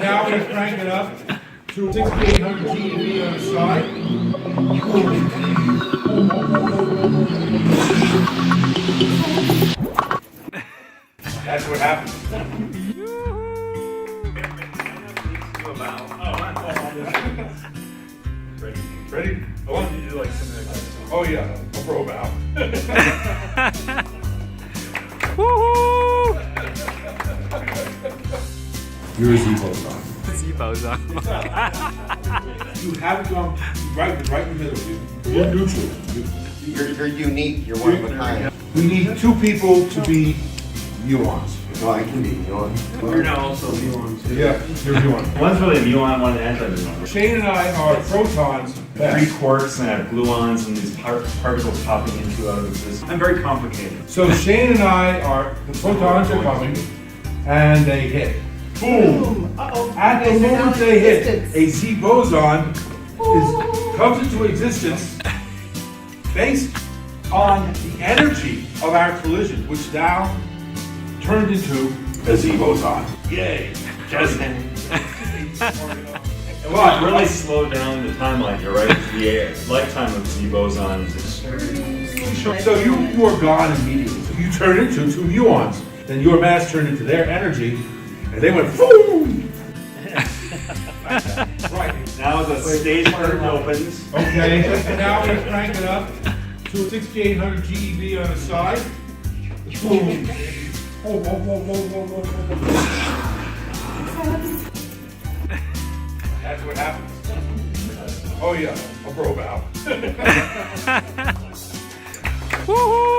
now we crank it up to 6,800 GeV on the side. That's what happens. Ready? Oh, you do like something like that. Oh yeah, a pro bow. Woohoo! You're a Z-boson. Z-boson. You haven't gone right in the middle. You're neutral. You're unique. You're one of a kind. We need two people to be muons. No, I can be muon. You're now also muon too. Yeah, you're muon. One's really a muon, one an anti-muon. Shane and I are protons. Three quarks and I have gluons and these particles popping into out of existence. I'm very complicated. So Shane and I are, the protons are coming, and they hit. Boom! At the moment they hit, a Z boson comes into existence based on the energy of our collision, which now turned into a Z boson. Yay! Justin. Well, really slow down the timeline here, right? The lifetime of Z bosons is extremely short. So you are gone immediately. So you turn into two muons. Then your mass turned into their energy, and they went boom! Right. Now the stage curtain opens. Okay, now we crank it up to 6,800 GeV on the side. Boom. Oh, whoa, whoa, whoa, whoa, whoa, whoa. That's what happens. Oh yeah, a bro bow. Woohoo!